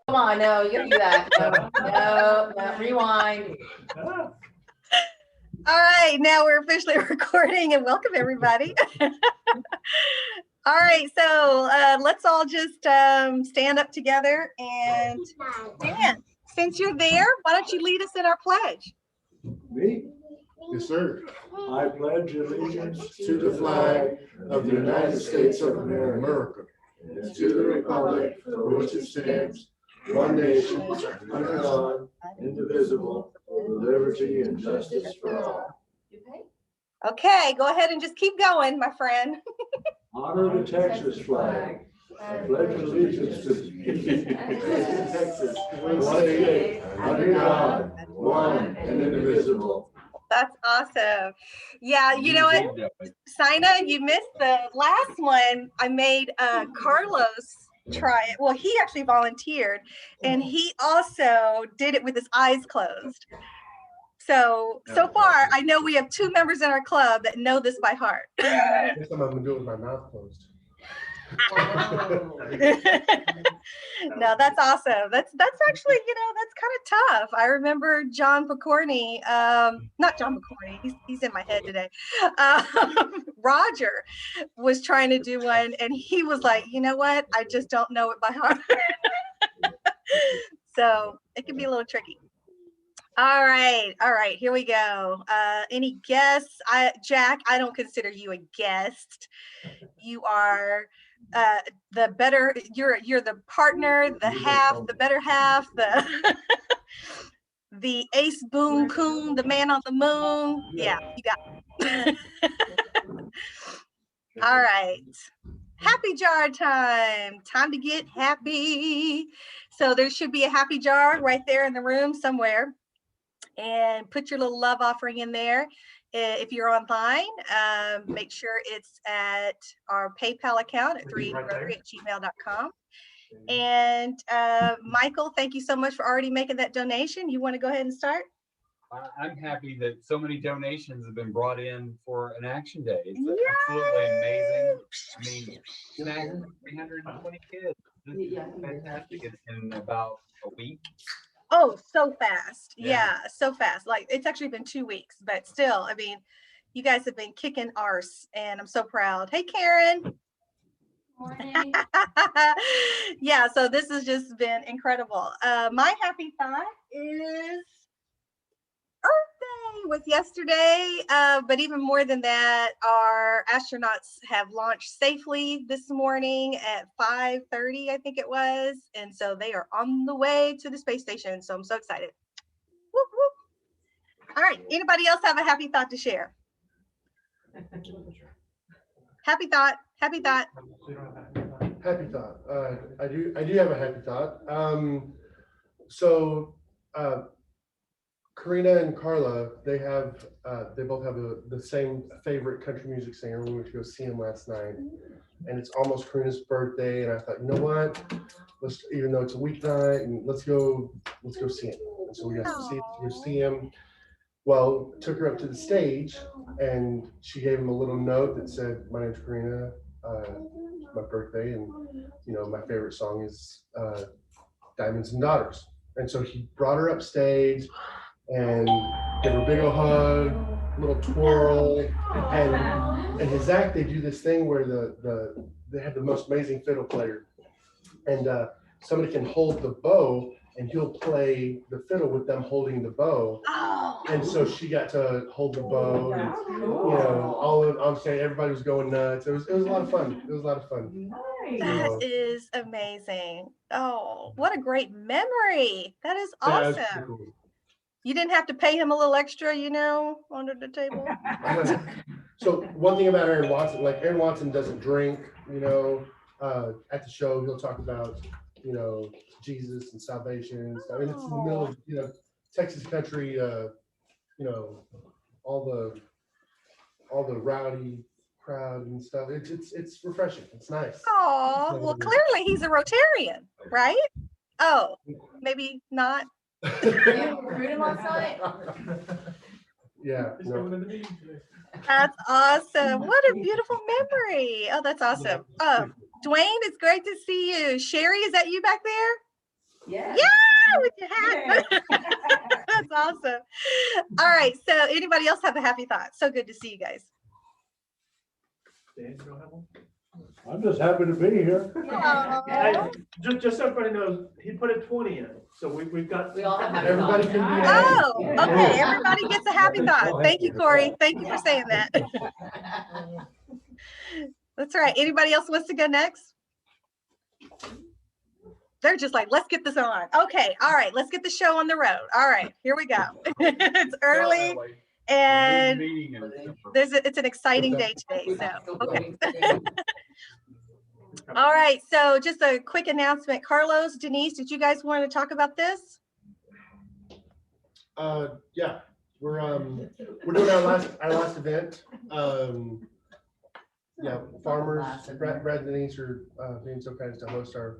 Come on, no, you gotta do that. No, rewind. All right, now we're officially recording, and welcome everybody. All right, so let's all just stand up together, and Dan, since you're there, why don't you lead us in our pledge? Me? Yes, sir. I pledge allegiance to the flag of the United States of America, and to the republic for which it stands, one nation, under God, indivisible, with liberty and justice for all. Okay, go ahead and just keep going, my friend. Honor the Texas flag. I pledge allegiance to Texas, one state, under God, one and indivisible. That's awesome. Yeah, you know what, Sina, you missed the last one. I made Carlos try it. Well, he actually volunteered, and he also did it with his eyes closed. So far, I know we have 2 members in our club that know this by heart. Next time I'm gonna do it with my mouth closed. No, that's awesome. That's actually, that's kind of tough. I remember John Picorni, not John Picorni, he's in my head today. Roger was trying to do one, and he was like, you know what? I just don't know it by heart. So it can be a little tricky. All right, here we go. Any guests? Jack, I don't consider you a guest. You are the better, you're the partner, the half, the better half, the ace boom coon, the man on the moon. Yeah, you got it. All right. Happy jar time. Time to get happy. So there should be a happy jar right there in the room somewhere. And put your little love offering in there. If you're online, make sure it's at our PayPal account at 380rotary@gmail.com. And Michael, thank you so much for already making that donation. You want to go ahead and start? I'm happy that so many donations have been brought in for an action day. It's absolutely amazing. I mean, 320 kids. This is fantastic. It's in about a week. Oh, so fast. Yeah, so fast. Like, it's actually been 2 weeks, but still, I mean, you guys have been kicking arse, and I'm so proud. Hey, Karen. Morning. Yeah, so this has just been incredible. My happy thought is Earth Day was yesterday, but even more than that, our astronauts have launched safely this morning at 5:30, I think it was, and so they are on the way to the space station, so I'm so excited. Whoop, whoop. All right, anybody else have a happy thought to share? Happy thought. Happy thought. I do have a happy thought. Karina and Carla, they both have the same favorite country music singer. We went to go see him last night, and it's almost Karina's birthday. And I thought, you know what? Even though it's a weeknight, and let's go see him. And so we got to go see him. Well, took her up to the stage, and she gave him a little note that said, "My name's Karina. It's my birthday, and my favorite song is Diamonds and Daughters." And so he brought her up stage and gave her a big old hug, a little twirl, and in his act they do this thing where they have the most amazing fiddle player, and somebody can hold the bow, and he'll play the fiddle with them holding the bow. And so she got to hold the bow, and I'm saying everybody was going nuts. It was a lot of fun. It was a lot of fun. That is amazing. Oh, what a great memory. That is awesome. Yeah, cool. You didn't have to pay him a little extra, under the table. So one thing about Aaron Watson, like Aaron Watson doesn't drink, at the show he'll talk about, Jesus and salvation and stuff. I mean, it's in the middle of, Texas country, all the rowdy crowd and stuff. It's refreshing. It's nice. Oh, well, clearly he's a Rotarian, right? Oh, maybe not. Yeah, recruit him on site. Yeah. No. That's awesome. What a beautiful memory. Oh, that's awesome. Dwayne, it's great to see you. Sherry, is that you back there? Yeah. Yeah, with your hat. That's awesome. All right. So anybody else have a happy thought? So good to see you guys. I'm just happy to be here. Aw. Just so everybody knows, he put a 20 in, so we've got. We all have happy Everybody thoughts. can be Oh, Yeah. okay. Everybody gets a happy thought. Thank you, Corey. Thank you for saying that. That's right. Anybody else wants to go next? They're just like, let's get this on. Okay. All right. Let's get the show on the road. All right. Here we go. It's early and it's an exciting day today. So, okay. All right. So just a quick announcement. Carlos, Denise, did you guys want to talk about this? Yeah, we're doing our last event. Yeah, farmers, Brad and Denise are being so kind as to host our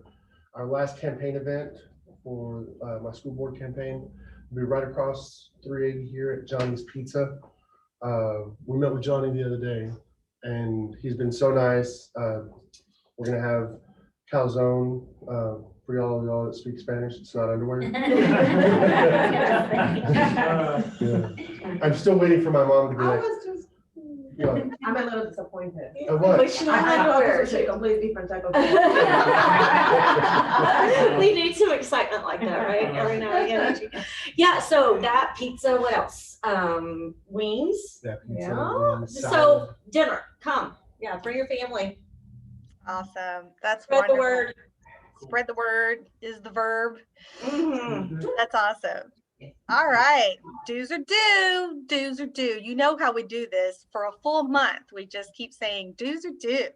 last campaign event for my school board campaign. We'll be right across 380 here at Johnny's Pizza. We met with Johnny the other day, and he's been so nice. We're gonna have calzone for y'all that speak Spanish. It's not underwear. Yeah. I'm still waiting for my mom to be like, I'm a little disappointed. what? I thought this was a completely different type of. We need some excitement like that, right? Every now and again. Yeah, so that pizza, what else? Wings. That pizza, Yeah. and So salad. dinner, come. Yeah, bring your family. Awesome. That's Spread the wonderful. word. Spread the word is the verb. Mhm. That's awesome. All right. Dues are due. Dues are due. You know how we do this. For a full month, we just keep saying dues are due.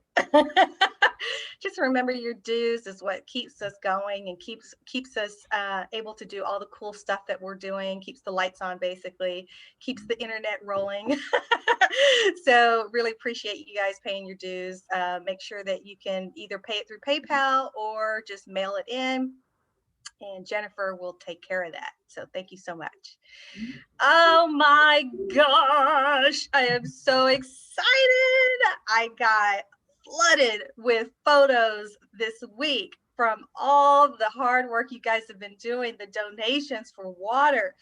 Just remember your dues is what keeps us going and keeps us able to do all the cool stuff that we're doing, keeps the lights on, basically, keeps the internet rolling. So really appreciate you guys paying your dues. Make sure that you can either pay it through PayPal or just mail it in. And Jennifer will take care of that. So thank you so much. Oh my gosh, I am so excited. I got flooded with photos this week from all the hard work you guys have been doing, the donations for water.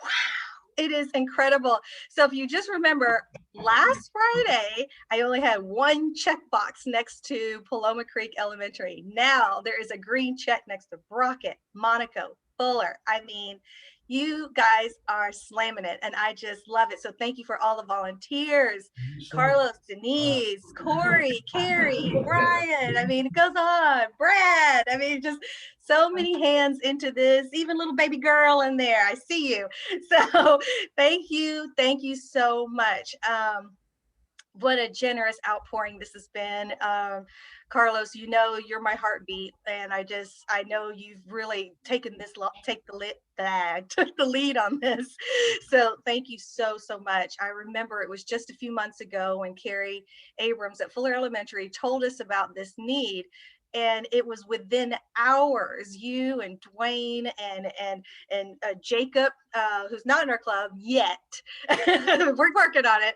Wow. It is incredible. So if you just remember, last Friday, I only had one checkbox next to Paloma Creek Elementary. Now there is a green check next to Brockett, Monaco, Fuller. I mean, you guys are slamming it, and I just love it. So thank you for all the volunteers. Carlos, Denise, Corey, Carrie, Brian. I mean, it goes on. Brad. I mean, just so many hands into this, even little baby girl in there. I see you. So thank you so much. What a generous outpouring this has been. Carlos, you know, you're my heartbeat, and I know you've really taken this, took the lead on this. So thank you so much. I remember it was just a few months ago when Carrie Abrams at Fuller Elementary told us about this need. And it was within hours, you and Dwayne and Jacob, who's not in our club yet, we're working on it,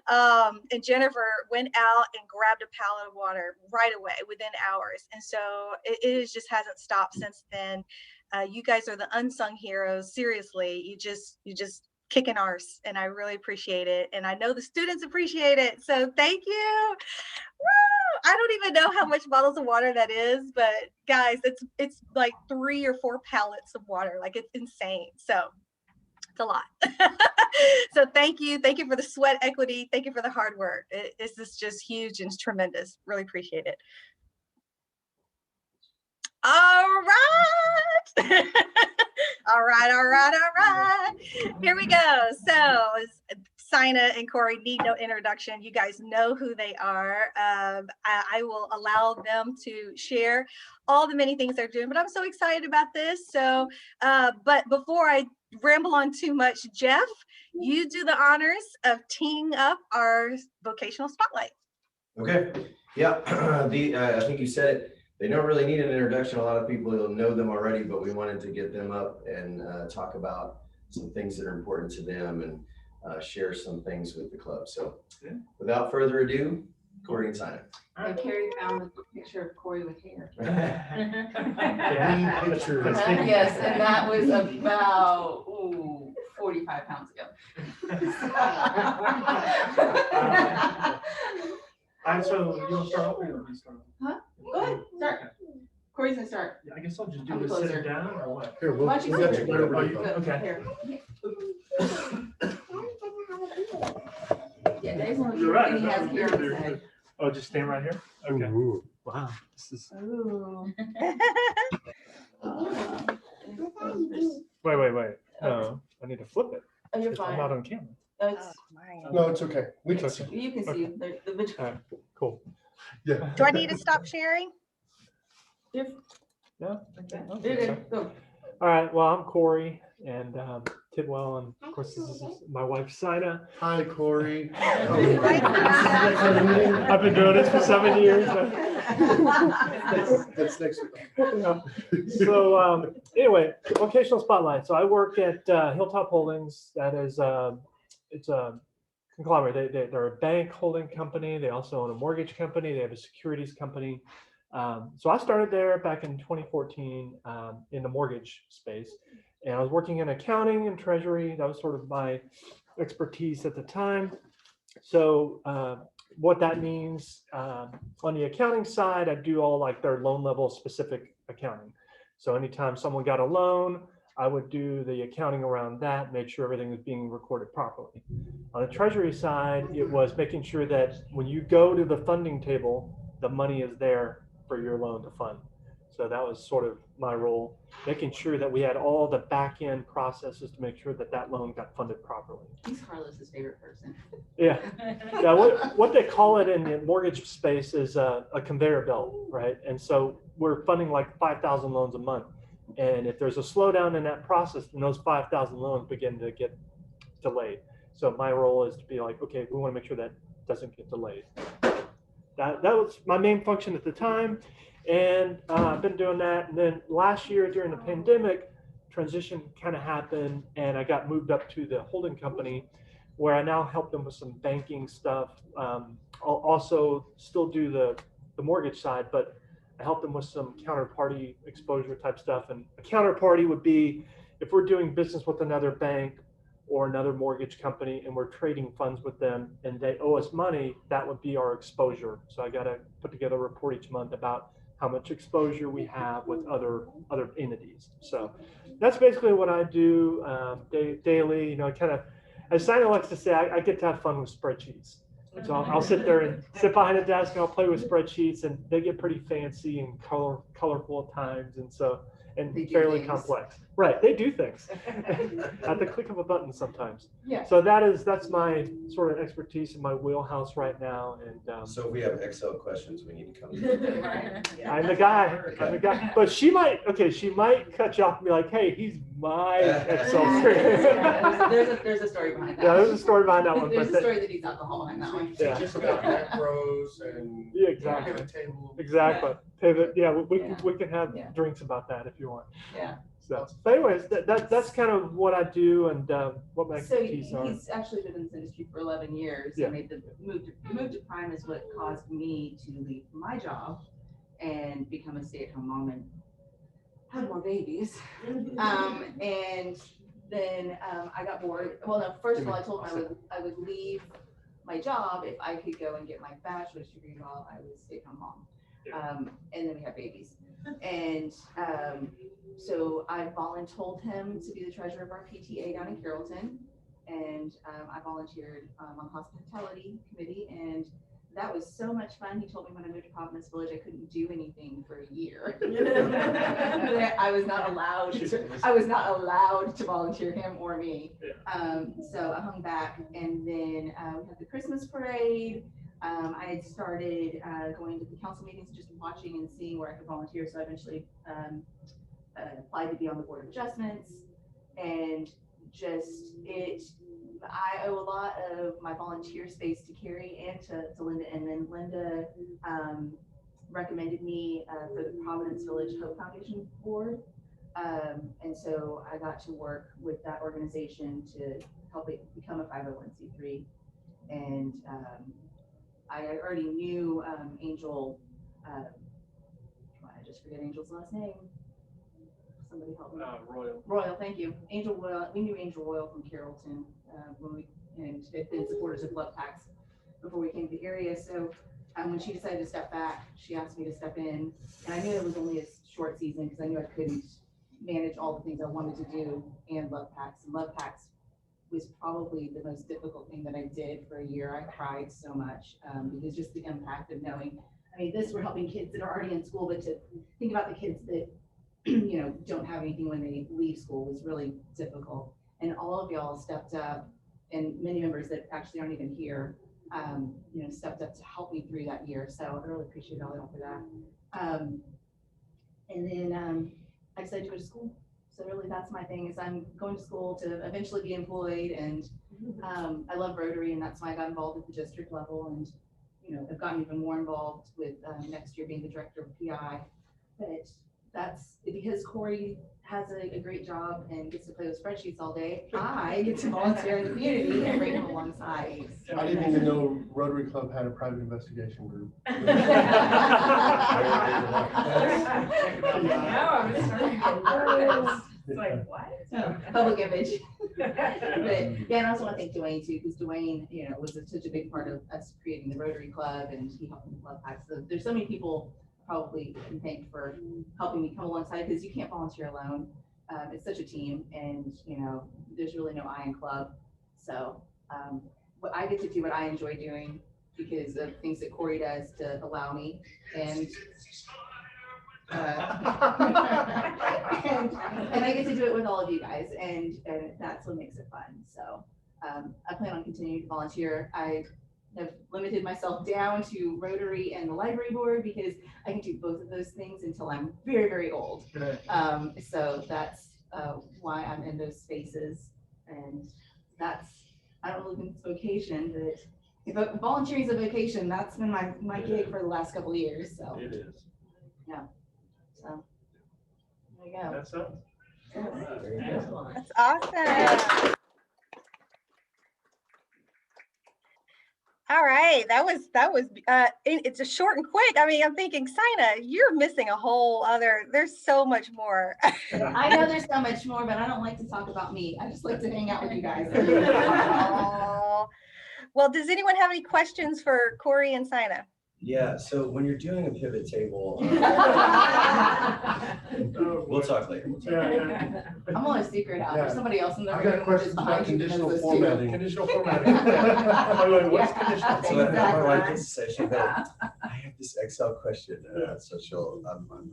and Jennifer went out and grabbed a pallet of water right away within hours. And so it just hasn't stopped since then. You guys are the unsung heroes. Seriously, you just kicking arse, and I really appreciate it. And I know the students appreciate it. So thank you. Woo! I don't even know how much bottles of water that is, but guys, it's like 3 or 4 pallets of water. Like, it's insane. So it's a lot. So thank you for the sweat equity. Thank you for the hard work. This is just huge and tremendous. Really appreciate it. All right. All right. Here we go. So Sina and Corey need no introduction. You guys know who they are. I will allow them to share all the many things they're doing, but I'm so excited about this. So, but before I ramble on too much, Jeff, you do the honors of teeing up our vocational spotlight. Okay. Yeah. I think you said it. They don't really need an introduction. A lot of people will know them already, but we wanted to get them up and talk about some things that are important to them and share some things with the club. So without further ado, Corey and Sina. And Carrie found the picture of Corey with hair. Clean pictures. Yes, and that was about, 45 pounds ago. So you want to start off or you want me to start off? Huh? Go ahead, start. Corey's gonna start. Yeah, I guess I'll just I'll do be this, sit closer. down or what? Here, we'll, Why don't you we'll get sit you there? right over Oh, there. okay. Here. Yeah, Dave's one of You're the, right. and he has hair on his head. Oh, just stand right here? Okay. Ooh. Wow. This is. Ooh. Wait. No, I need to flip it. Oh, you're I'm fine. not on camera. That's, No, it's okay. We can see. you can see the video. All right, cool. Yeah. Do I need to stop sharing? Yeah. Okay. Okay. You're good. Go. All right, well, I'm Corey and Tidwell, and of course, this is my wife, Sina. Hi, Corey. I've been doing this for 7 years. That's next week. So anyway, vocational spotlight. So I work at Hilltop Holdings. That is, it's a conglomerate. They're a bank holding company. They also own a mortgage company. They have a securities company. So I started there back in 2014 in the mortgage space. And I was working in accounting and treasury. That was sort of my expertise at the time. So what that means on the accounting side, I do all like their loan level specific accounting. So anytime someone got a loan, I would do the accounting around that, make sure everything was being recorded properly. On the treasury side, it was making sure that when you go to the funding table, the money is there for your loan to fund. So that was sort of my role, making sure that we had all the back end processes to make sure that that loan got funded properly. He's Carlos's favorite person. Yeah. Yeah, what they call it in the mortgage space is a conveyor belt, right? And so we're funding like 5,000 loans a month. And if there's a slowdown in that process, then those 5,000 loans begin to get delayed. So my role is to be like, okay, we want to make sure that doesn't get delayed. That was my main function at the time. And I've been doing that. And then last year during the pandemic, transition kind of happened and I got moved up to the holding company where I now help them with some banking stuff. I'll also still do the mortgage side, but I help them with some counterparty exposure type stuff. And a counterparty would be if we're doing business with another bank or another mortgage company and we're trading funds with them and they owe us money, that would be our exposure. So I got to put together a report each month about how much exposure we have with other entities. So that's basically what I do daily. You know, kind of, as Sina likes to say, I get to have fun with spreadsheets. And so I'll sit there and sit behind a desk and I'll play with spreadsheets and they get pretty fancy and colorful at times. And so, and They do fairly things. complex. Right, they do things at the click of a button sometimes. Yeah. So that's my sort of expertise in my wheelhouse right now. And So if we have Excel questions, we need to come. I'm the guy. But she might cut you off and be like, hey, he's my Excel There's a story behind that. Yeah, there's a story behind that one. There's But a story that he's alcohol behind that one. Yeah. Just about macros and. Yeah, exactly. pivot table. Exactly. Pivot. Yeah, we Yeah. can have Yeah. drinks about that if you want. Yeah. So, but anyways, that's kind of what I do and what my So expertise are. he's actually been in this industry for 11 years. Yeah. And made the move to Prime is what caused me to leave my job and become a stay-at-home mom and have more babies. And then I got bored. Well, no, first of all, I told him I would leave my job if I could go and get my bachelor's degree while I was stay-at-home mom. And then we had babies. And so I voluntold him to be the treasurer of our PTA down in Carrollton. And I volunteered on the hospitality committee, and that was so much fun. He told me when I moved to Providence Village, I couldn't do anything for a year. I was not allowed to volunteer him or me. So I hung back, and then we had the Christmas parade. I had started going to the council meetings, just watching and seeing where I could volunteer. So I eventually applied to be on the Board of Adjustments, and I owe a lot of my volunteer space to Carrie and to Linda, and then Linda recommended me for the Providence Village Hope Foundation Board. And so I got to work with that organization to help it become a 501c3. And I already knew Angel, I just forget Angel's last name. Somebody help me. Royal. Royal, thank you. Angel Royal, we knew Angel Royal from Carrollton when we, and had been supporters of Love Packs before we came to the area. So when she decided to step back, she asked me to step in. And I knew it was only a short season because I knew I couldn't manage all the things I wanted to do and Love Packs. And Love Packs was probably the most difficult thing that I did for a year. I cried so much because just the impact of knowing, I mean, this we're helping kids that are already in school, but to think about the kids that don't have anything when they leave school was really difficult. And all of y'all stepped up, and many members that actually aren't even here, stepped up to help me through that year. So I really appreciate all y'all for that. And then I decided to go to school. So really that's my thing, is I'm going to school to eventually be employed. And I love Rotary, and that's why I got involved at the district level. And, I've gotten even more involved with next year being the director of PI. But that's because Corey has a great job and gets to play with spreadsheets all day. I get to volunteer in the community and bring him alongside. I didn't even know Rotary Club had a private investigation group. It's like, what? Public image. But yeah, and I also want to thank Dwayne too, because Dwayne, was such a big part of us creating the Rotary Club, and he helped me with Love Packs. So there's so many people probably can thank for helping me come alongside, because you can't volunteer alone. It's such a team, and there's really no I in club. So what I get to do what I enjoy doing because of things that Corey does to allow me, and and I get to do it with all of you guys, and that's what makes it fun. So I plan on continuing to volunteer. I have limited myself down to Rotary and the library board because I can do both of those things until I'm very, very old. So that's why I'm in those spaces, and I don't know if it's vocation, but if volunteering is a vocation, that's been my gig for the last couple of years. So It is. yeah. So there you go. That's it. Excellent. That's awesome. All right, that was it's a short and quick. I mean, I'm thinking, Sina, you're missing a whole other, there's so much more. I know there's so much more, but I don't like to talk about me. I just like to hang out with you guys. Oh. Well, does anyone have any questions for Corey and Sina? Yeah, so when you're doing a pivot table, we'll talk later. I'm on a secret out. There's somebody else in the I room. got questions about conditional This too. formatting. Conditional formatting. Wait, what's conditional? So my wife gets to say, she'll go, I have this Excel question, so she'll,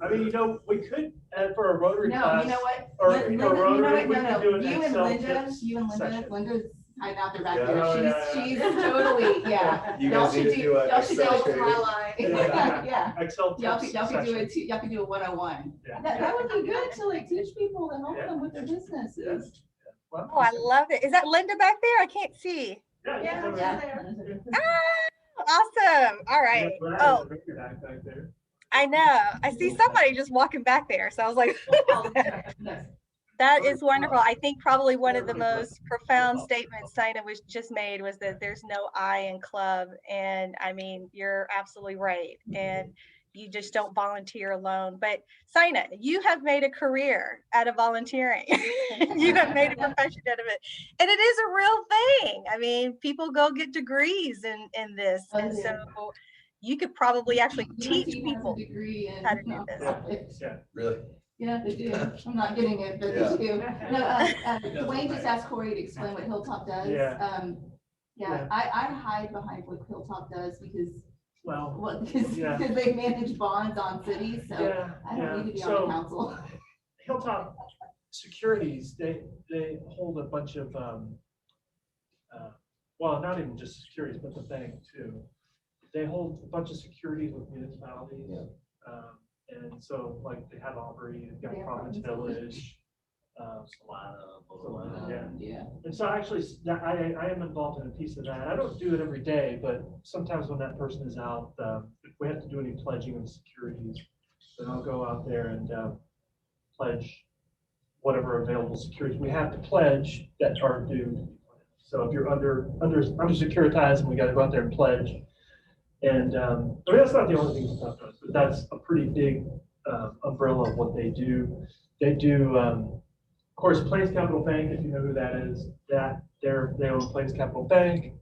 I mean, we could, for a Rotary No, class. you know what? Or Linda, you know, Rotary, we no, could do an you and Excel Linda, tips Linda's session. hiding out there back Yeah, there. She's totally, yeah. You guys need to do an y'all should Excel do training. yeah. Excel Y'all tips could do session. y'all could do a 101. Yeah. That would be good to like teach people and help Yeah. them with their businesses. Well, Oh, I love it. Is that Linda back there? I can't see. Yeah. Awesome. All right. Oh, Back there. I know. I see somebody just walking back there. So I was like, that is wonderful. I think probably one of the most profound statements Sina was just made was that there's no I in club. And I mean, you're absolutely right. And you just don't volunteer alone. But Sina, you have made a career out of volunteering. You have made a profession out of it. And it is a real thing. I mean, people go get degrees in this. And so you could probably actually teach people how to do this. Yeah. Really? Yeah, they do. I'm not getting it, but Yeah. they do. No, Dwayne just asked Corey to explain what Hilltop does. Yeah. Yeah, I hide behind what Hilltop does because because yeah. they manage bonds on cities, so Yeah, I don't need to be so, on the council. Hilltop Securities, they hold a bunch of, well, not even just securities, but the bank too. They hold a bunch of securities with municipalities. Yeah. And so like they have Aubrey, they've got Providence Village, Salina, Yeah. And so actually, I am involved in a piece of that. I don't do it every day, but sometimes when that person is out, if we have to do any pledging of securities, then I'll go out there and pledge whatever available securities we have to pledge that are due. So if you're under securitized and we got to go out there and pledge, And I mean, that's not the only thing the club does, but that's a pretty big umbrella of what they do. They do, of course, Plains Capital Bank, if you know who that is, they own Plains Capital Bank.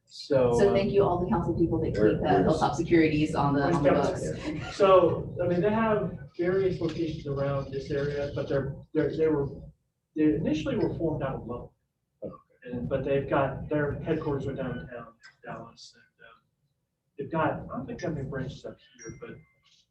So thank you all the council people that keep Hilltop Securities on the books. So, I mean, they have various locations around this area, but they initially were formed out of Lubbock. But they've got, their headquarters are downtown Dallas. And they've got, I don't think they have any branches up here, but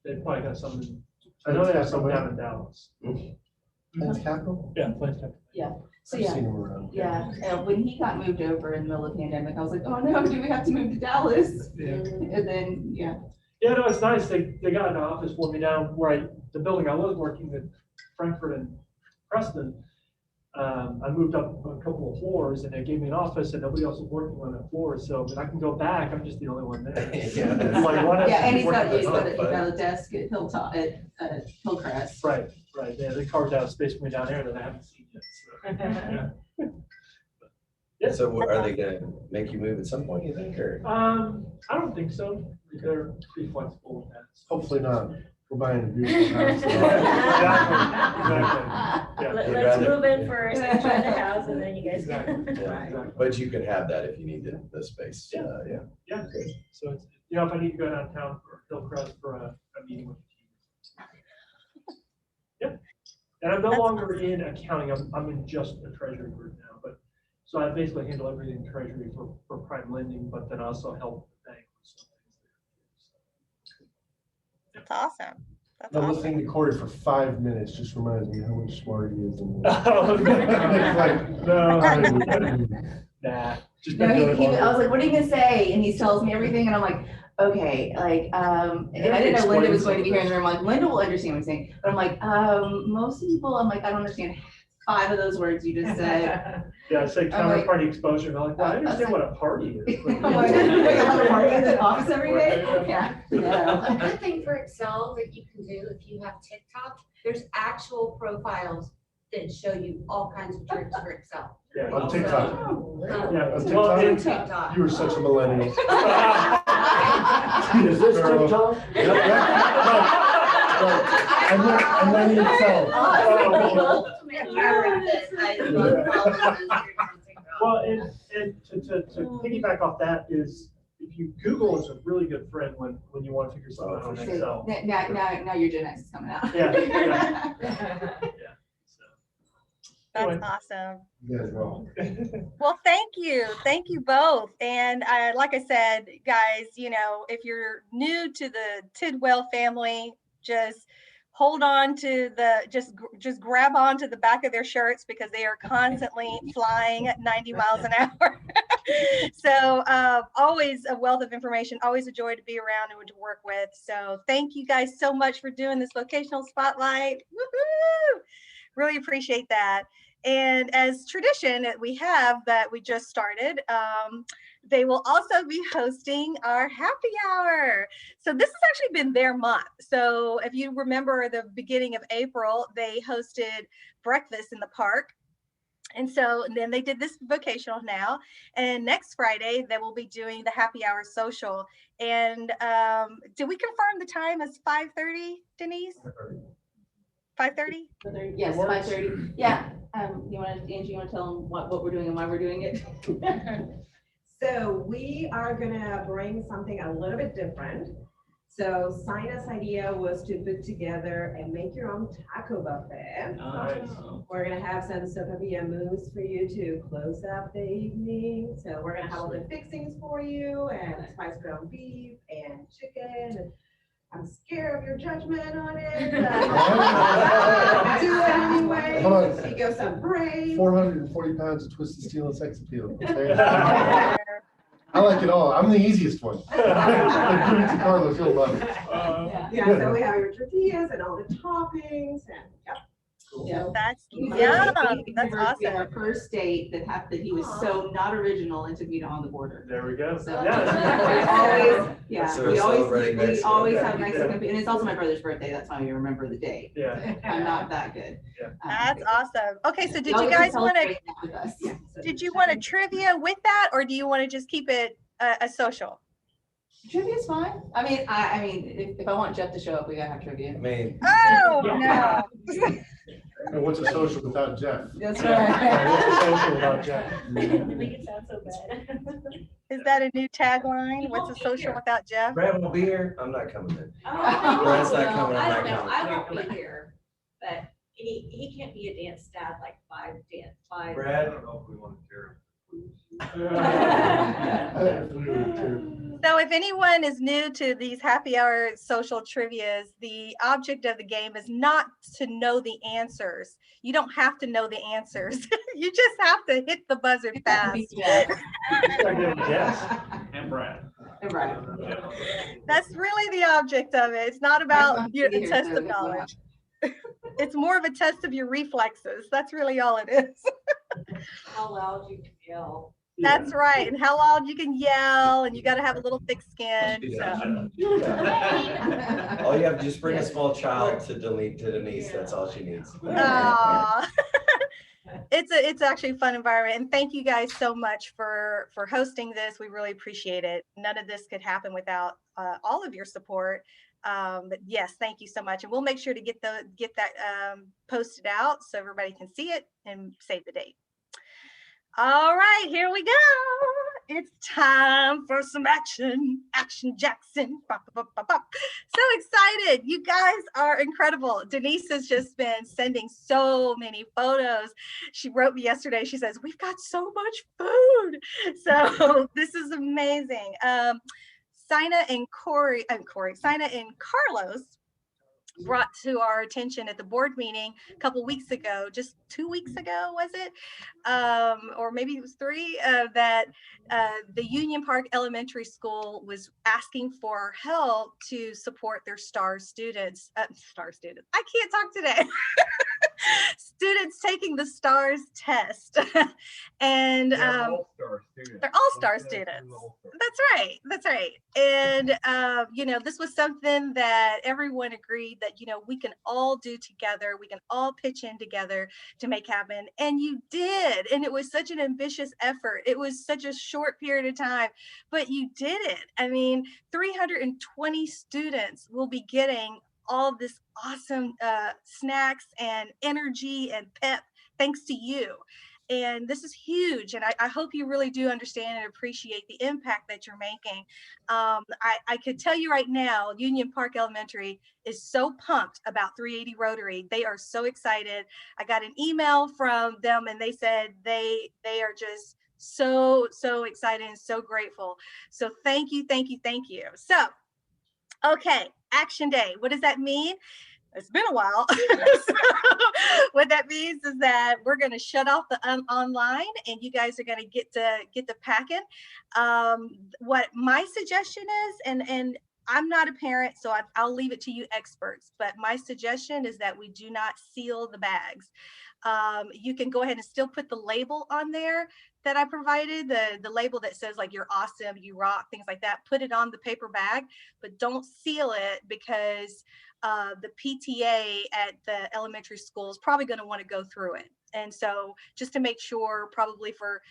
they've probably got some, I know they have some down in Dallas. Plains Capital? Yeah, Plains Capital. Yeah. So I've yeah. seen them around. Yeah, and when he got moved over in the middle of the pandemic, I was like, oh no, do we have to move to Dallas? Yeah. And then, yeah. Yeah, no, it's nice. They got an office for me down where the building I was working in Frankfurt and Preston. I moved up a couple of floors and they gave me an office and nobody else was working on that floor. So I can go back. I'm just the only one there. Yeah. It's like, why not Yeah, and just work he's from got home? a desk at Hilltop, at Hillcrest. Right. Yeah, they carved out a space for me down there that I haven't seen yet. So, yeah. So are they gonna make you move at some point, you think, or? I don't think so. They're pretty flexible with that. Hopefully not. We're buying a beautiful house. Exactly. Yeah. You'd Let's rather- move in first, enjoy the house, and then you guys can. Yeah. But you could have that if you needed the space. Yeah. Yeah. Yeah. So it's, you know, if I need to go downtown for Hillcrest for a meeting with the team. Yep. And I'm no longer in accounting. I'm in just the treasury group now, but so I basically handle everything in treasury for prime lending, but then also help the bank with some things there. That's awesome. That's Now, awesome. listening to Corey for 5 minutes just reminds me how much smarter he is than me. Oh, It's like, no, nah. Just No, been doing it I was longer. like, what are you gonna say? And he tells me everything and I'm like, okay, like, and I didn't know Linda was going to be here in the room. I'm like, Linda will understand what I'm saying. But I'm like, most people, I'm like, I don't understand 5 of those words you just said. Yeah, I say I'm like- counterparty exposure. And I'm like, well, I understand what a party is. I'm like, wait, I have a party in the office every day? Yeah. A No. good thing for Excel that you can do if you have TikTok, there's actual profiles that show you all kinds of tricks for Excel. Yeah. On TikTok. Yeah, On well, TikTok? and- TikTok. You were such a millennial. Is this TikTok? And then he fell. Well, and to piggyback off that is, if you Google is a really good friend when you want to figure something out on Excel. Now your Gen X is coming out. Yeah. So, That's anyway. awesome. You guys wrong. Well, thank you both. And like I said, guys, you know, if you're new to the Tidwell family, just hold on to just grab onto the back of their shirts because they are constantly flying at 90 miles an hour. So always a wealth of information, always a joy to be around and to work with. So thank you guys so much for doing this vocational spotlight. Woohoo! Really appreciate that. And as tradition that we have that we just started, they will also be hosting our happy hour. So this has actually been their month. So if you remember the beginning of April, they hosted breakfast in the park. And so then they did this vocational now. And next Friday, they will be doing the happy hour social. And did we confirm the time as 5:30, Denise? 5:30? Yes, 5:30. Yeah. Angie, you want to tell them what we're doing and why we're doing it? So we are gonna bring something a little bit different. So Sina's idea was to put together and make your own taco buffet. Nice. We're gonna have some sopapilla mousse for you to close up the evening. So we're gonna have all the fixings for you and spiced ground beef and chicken. And I'm scared of your judgment on it. But do it anyway. Hold on. You go some brain. 440 pounds of twisted steel and sex appeal. Okay? I like it all. I'm the easiest one. Give it to Carlos, he'll love it. Yeah, so we have your tortillas and all the toppings and, yep. Yeah. That's Yeah, that's awesome. Our first date that he was so not original and took me to On the Border. There we go. So Yeah. So we celebrating always Mexico. have Mexican food, and it's also my brother's birthday. That's why we remember the date. Yeah. I'm not that good. Yeah. That's awesome. Okay, so did Y'all you get to guys want to celebrate that with us. did you want a trivia with that, or do you want to just keep it a social? Trivia's fine. I mean, if I want Jeff to show up, we gotta have trivia. I mean, Oh, no. And what's a social without Jeff? That's Yeah, what's a social right. without Jeff? To make it sound so bad. Is that a new tagline? What's a social without Jeff? Brad won't be here. I'm not coming in. Oh, Brad's not coming, I'm I not don't know, coming. I won't be here, but he can't be a dance dad like five. Brad? know if we want to hear. So if anyone is new to these happy hour social trivias, the object of the game is not to know the answers. You don't have to know the answers. You just have to hit the buzzer fast. Jeff. Yes. And Brad. Right. That's really the object of it. It's not about your Here, test so of it's knowledge. It's more of a test of your reflexes. That's really all it is. How loud you can yell. That's right. And how loud you can yell, and you got to have a little thick skin. So. All you have to just bring a small child to Denise. That's all she needs. Aw. It's actually a fun environment, and thank you guys so much for hosting this. We really appreciate it. None of this could happen without all of your support. But yes, thank you so much, and we'll make sure to get that posted out so everybody can see it and save the date. All right, here we go. It's time for some action. Action Jackson. Bop, bop, bop, bop. So excited. You guys are incredible. Denise has just been sending so many photos. She wrote me yesterday. She says, we've got so much food. So this is amazing. Sina and Carlos brought to our attention at the board meeting a couple weeks ago, just 2 weeks ago, was it? Or maybe it was 3, that the Union Park Elementary School was asking for help to support their STAR students. I can't talk today. Students taking the STARS test. And They're all-star students. They're all-star students. That's right. And this was something that everyone agreed that we can all do together. We can all pitch in together to make happen. And you did. And it was such an ambitious effort. It was such a short period of time, but you did it. I mean, 320 students will be getting all of this awesome snacks and energy and pep thanks to you. And this is huge. And I hope you really do understand and appreciate the impact that you're making. I could tell you right now, Union Park Elementary is so pumped about 380 Rotary. They are so excited. I got an email from them and they said they are just so excited and so grateful. So thank you. So, okay, Action Day. What does that mean? It's been a while. So what that means is that we're going to shut off the online, and you guys are going to get the packing. What my suggestion is, and I'm not a parent, so I'll leave it to you experts, but my suggestion is that we do not seal the bags. You can go ahead and still put the label on there that I provided, the label that says like you're awesome, you rock, things like that. Put it on the paper bag, but don't seal it because the PTA at the elementary school is probably going to want to go through it. And so just to make sure, probably for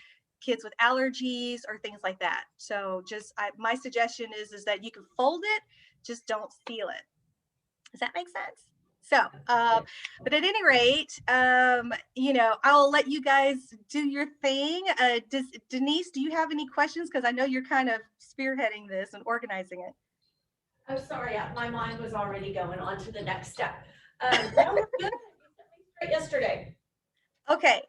kids with allergies or things like that. So my suggestion is that you can fold it, just don't seal it. Does that make sense? So, but at any rate, I'll let you guys do your thing. Denise, do you have any questions? Because I know you're kind of spearheading this and organizing it. I'm sorry, my mind was already going on to the next step. That was good. Yesterday. Okay,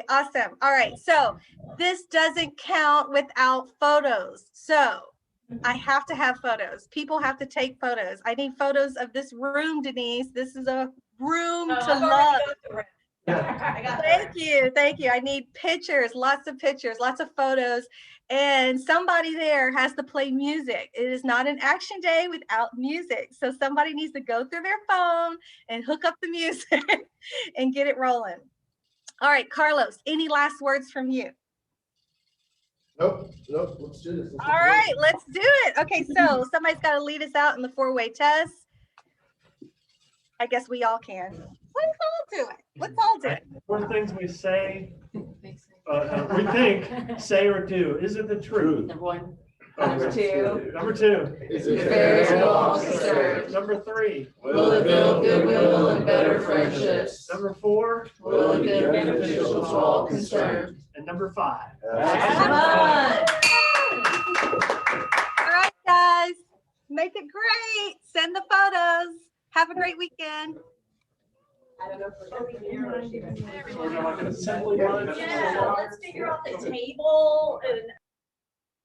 awesome. All right, so this doesn't count without photos. So I have to have photos. People have to take photos. I need photos of this room, Denise. This is a room to love. Thank you. I need pictures, lots of photos, and somebody there has to play music. It is not an action day without music. So somebody needs to go through their phone and hook up the music and get it rolling. All right, Carlos, any last words from you? Nope, let's do this. All right, let's do it. Okay, so somebody's got to lead us out in the 4-way test. I guess we all can. Let's all do it. 4 things we say, we think, say or do. Is it the truth? Number 1. Number two, Number two. Is it fair to all concerned? Number three. will it build goodwill and better friendships? Number four. Will it be beneficial to all concerned? And number five. Have fun. All right, guys, make it great. Send the photos. Have a great weekend. I don't know if we're gonna be here. We're gonna like an assembly line. Yeah, let's figure out the table and